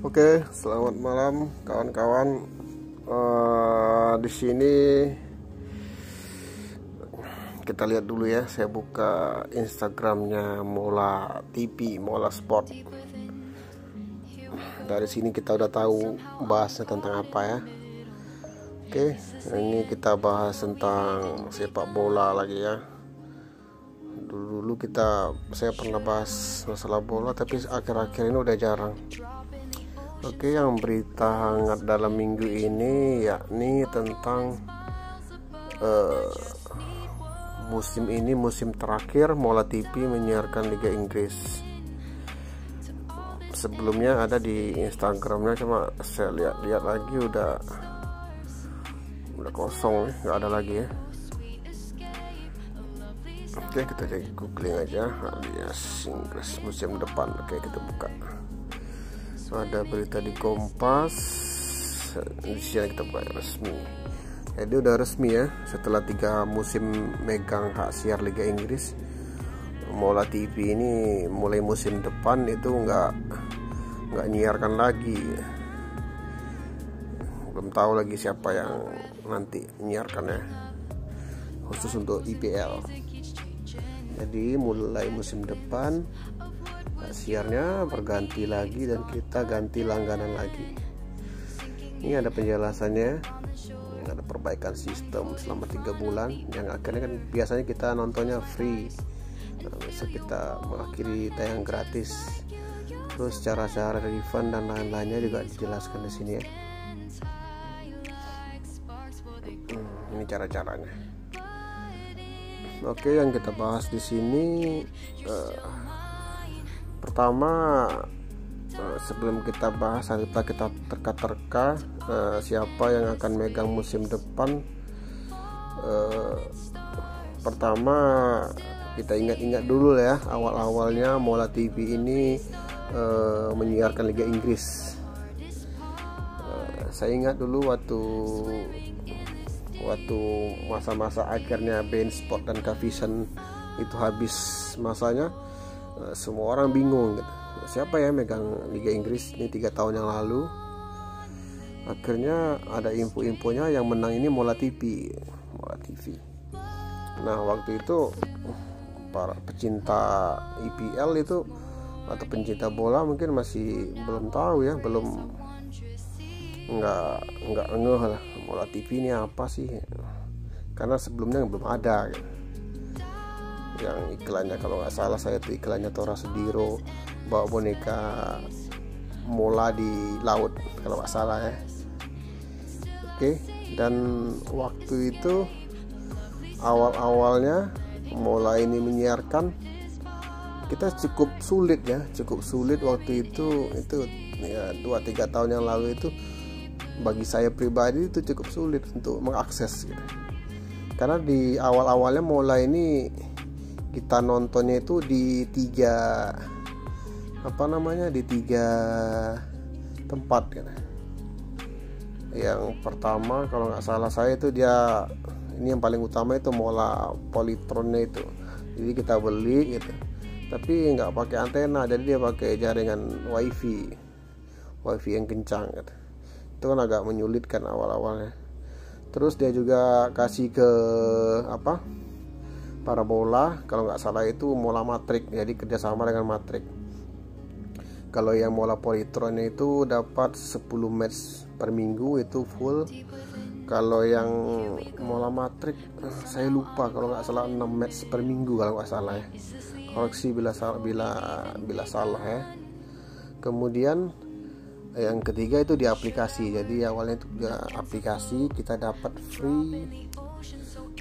Oke, selamat malam kawan-kawan. Di sini kita lihat dulu ya. Saya buka Instagramnya Mola TV, Mola Sport. Dari sini kita udah tahu bahasnya tentang apa ya. Oke, ini kita bahas tentang sepak bola lagi ya. Dulu saya pernah bahas masalah bola, tapi akhir-akhir ini udah jarang. Oke, yang berita hangat dalam minggu ini yakni tentang musim ini, musim terakhir Mola TV menyiarkan Liga Inggris. Sebelumnya ada di Instagramnya, cuma saya lihat lagi udah kosong, nggak ada lagi ya. Oke, kita cek googling aja Liga Inggris musim depan. Oke, kita buka. Ada berita di Kompas. Di sini kita buka resmi. Jadi udah resmi ya, setelah 3 musim megang hak siar Liga Inggris, Mola TV ini mulai musim depan itu nggak nyiarkan lagi. Belum tahu lagi siapa yang nanti nyiarkannya, khusus untuk IPL. Jadi mulai musim depan siarnya berganti lagi dan kita ganti langganan lagi. Ini ada penjelasannya, ada perbaikan sistem selama 3 bulan. Yang akhirnya kan biasanya kita nontonnya free, bisa kita mengakhiri tayang gratis. Terus cara-cara refund dan lain-lainnya juga dijelaskan di sini ya. Ini cara-caranya. Oke, yang kita bahas di sini pertama, sebelum kita bahas kita terka-terka siapa yang akan megang musim depan. Pertama kita ingat-ingat dulu ya, awal-awalnya Mola TV ini menyiarkan Liga Inggris. Saya ingat dulu waktu masa-masa akhirnya beIN Sport dan Kavision itu habis masanya, semua orang bingung gitu. Siapa ya megang Liga Inggris ini 3 tahun yang lalu. Akhirnya ada info-infonya yang menang ini Mola TV. Nah, waktu itu para pecinta IPL itu atau pencinta bola mungkin masih belum tahu ya, nggak ngeh lah Mola TV ini apa sih, karena sebelumnya belum ada gitu. Yang iklannya kalau nggak salah saya itu iklannya Tora Sudiro bawa boneka Mola di laut kalau nggak salah ya. Oke, dan waktu itu awal-awalnya Mola ini menyiarkan, kita cukup sulit waktu itu ya, 2-3 tahun yang lalu itu bagi saya pribadi itu cukup sulit untuk mengakses gitu. Karena di awal-awalnya Mola ini kita nontonnya itu di 3 tempat kan. Yang pertama kalau nggak salah saya itu ini yang paling utama itu Mola Polytronnya itu. Jadi kita beli gitu, tapi nggak pakai antena, jadi dia pakai jaringan wifi yang kencang gitu. Itu kan agak menyulitkan awal-awalnya. Terus dia juga kasih ke parabola, kalau nggak salah itu Mola Matrix, jadi kerjasama dengan Matrix. Kalau yang Mola Polytron itu dapat 10 match per minggu itu full. Kalau yang Mola Matrix saya lupa, kalau nggak salah 6 match per minggu kalau nggak salah ya. Koreksi bila salah ya. Kemudian yang ketiga itu di aplikasi. Jadi awalnya itu di aplikasi kita dapat free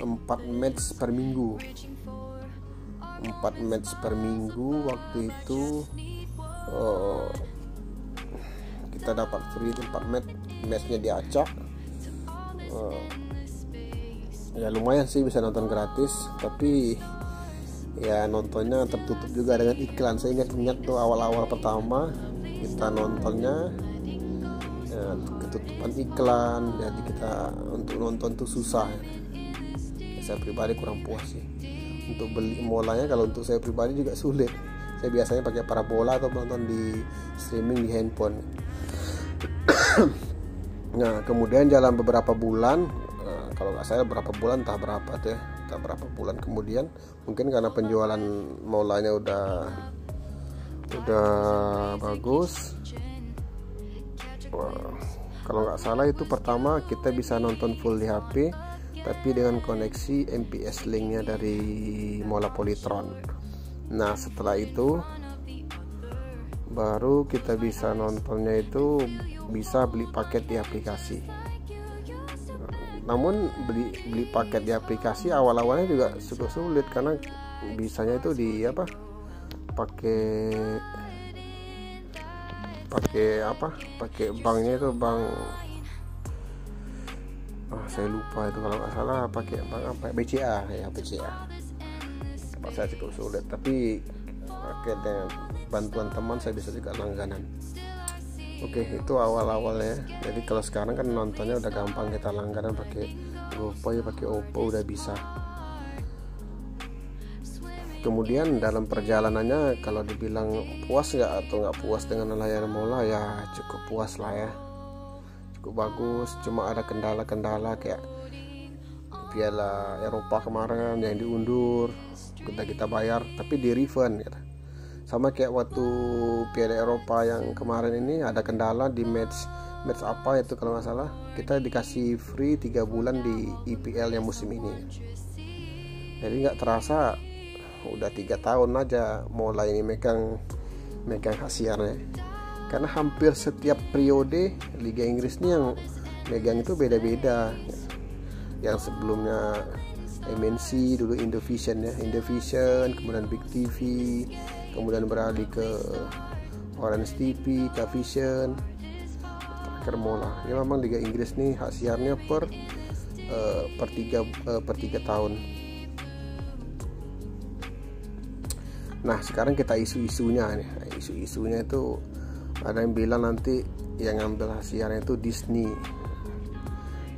4 match per minggu. 4 match per minggu waktu itu kita dapat free 4 matchnya diacak. Ya lumayan sih, bisa nonton gratis, tapi ya nontonnya tertutup juga dengan iklan. Saya ingat tuh awal-awal pertama kita nontonnya ya, ketutupan iklan, jadi kita untuk nonton tuh susah ya. Saya pribadi kurang puas sih untuk beli Molanya. Kalau untuk saya pribadi juga sulit, saya biasanya pakai parabola atau nonton di streaming di handphone. Nah kemudian jalan beberapa bulan, kalau nggak salah berapa bulan entah berapa tuh ya, entah berapa bulan kemudian, mungkin karena penjualan Maulanya udah bagus. Kalau nggak salah itu pertama kita bisa nonton full di HP, tapi dengan koneksi MPS linknya dari Mola Polytron. Nah setelah itu baru kita bisa nontonnya itu bisa beli paket di aplikasi. Namun beli paket di aplikasi awal-awalnya juga cukup sulit, karena bisanya itu di pakai banknya itu bank, saya lupa itu, kalau nggak salah pakai bank apa, BCA ya, BCA. Saya cukup sulit, tapi pakai bantuan teman saya bisa juga langganan. Oke, itu awal-awalnya. Jadi kalau sekarang kan nontonnya udah gampang, kita langganan pakai GoPay, pakai Oppo udah bisa. Kemudian dalam perjalanannya kalau dibilang puas nggak atau nggak puas dengan layanan Mola, ya cukup puas lah ya, cukup bagus. Cuma ada kendala-kendala kayak Piala Eropa kemarin yang diundur, kita bayar tapi di refund gitu. Sama kayak waktu Piala Eropa yang kemarin ini ada kendala di match apa itu, kalau nggak salah kita dikasih free 3 bulan di IPL yang musim ini. Jadi nggak terasa udah 3 tahun aja Mola ini megang hak siarnya, karena hampir setiap periode Liga Inggris ini yang megang itu beda-beda. Yang sebelumnya MNC, dulu Indovision ya, Indovision, kemudian Big TV, kemudian beralih ke Orange TV, Cavision, terakhir Mola. Ya memang Liga Inggris nih hak siarnya per 3 tahun. Nah sekarang kita isu-isunya nih. Isu-isunya itu ada yang bilang nanti yang ngambil hak siarnya itu Disney.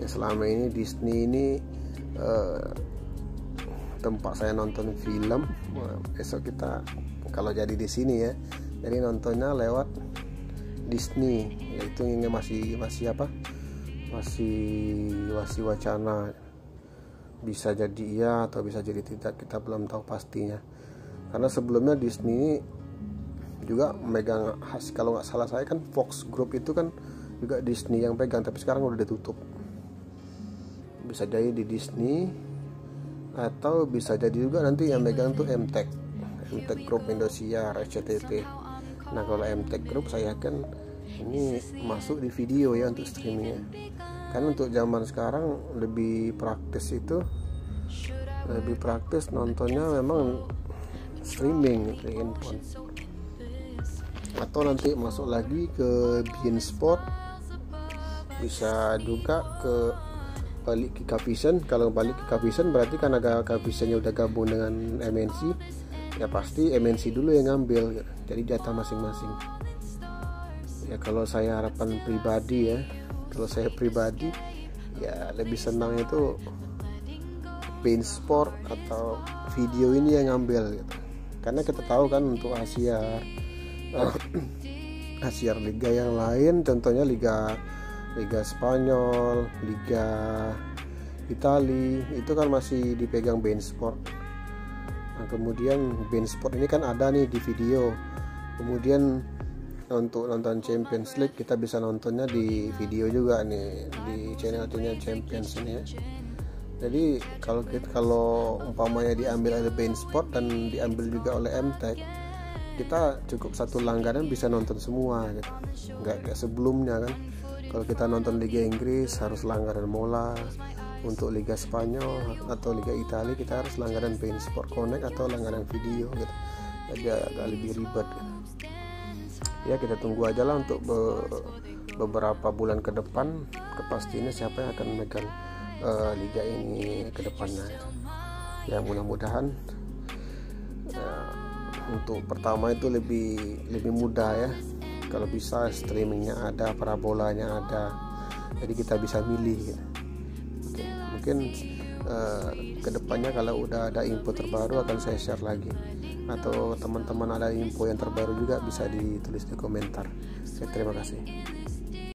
Ya selama ini Disney ini tempat saya nonton film. Besok kita kalau jadi di sini ya, jadi nontonnya lewat Disney. Yaitu ini masih wacana, bisa jadi iya atau bisa jadi tidak, kita belum tahu pastinya. Karena sebelumnya Disney juga megang kalau nggak salah saya kan Fox Group itu kan juga Disney yang pegang, tapi sekarang udah ditutup. Bisa jadi di Disney, atau bisa jadi juga nanti yang megang tuh MTech Group, Indosiar, SCTV. Nah kalau MTech Group saya yakin ini masuk di video ya untuk streamingnya, karena untuk zaman sekarang lebih praktis nontonnya memang streaming di handphone, atau nanti masuk lagi ke beIN Sport, bisa juga balik ke Cavision. Kalau balik ke Cavision berarti kan ada Cavisionnya udah gabung dengan MNC, ya pasti MNC dulu yang ngambil, jadi jatah masing-masing. Ya kalau saya harapan pribadi ya, ya lebih senang itu beIN Sport atau video ini yang ngambil gitu. Karena kita tahu kan untuk Asia liga yang lain, contohnya Liga Spanyol, Liga Italia, itu kan masih dipegang beIN Sport. Nah, kemudian beIN Sport ini kan ada nih di video. Kemudian untuk nonton Champions League kita bisa nontonnya di video juga nih di channel-channel Champions ini ya. Jadi kalau umpamanya diambil oleh beIN Sport dan diambil juga oleh MTech, kita cukup satu langganan bisa nonton semua gitu. Nggak kayak sebelumnya kan. Kalau kita nonton Liga Inggris harus langganan Mola, untuk Liga Spanyol atau Liga Italia kita harus langganan beIN Sport Connect atau langganan video gitu. Jadi agak lebih ribet gitu. Ya kita tunggu aja lah untuk beberapa bulan ke depan, kepastiannya siapa yang akan megang liga ini ke depannya. Ya mudah-mudahan untuk pertama itu lebih mudah ya. Kalau bisa streamingnya ada, parabolanya ada, jadi kita bisa milih gitu. Oke, mungkin kedepannya kalau udah ada info terbaru akan saya share lagi, atau teman-teman ada info yang terbaru juga bisa ditulis di komentar. Terima kasih.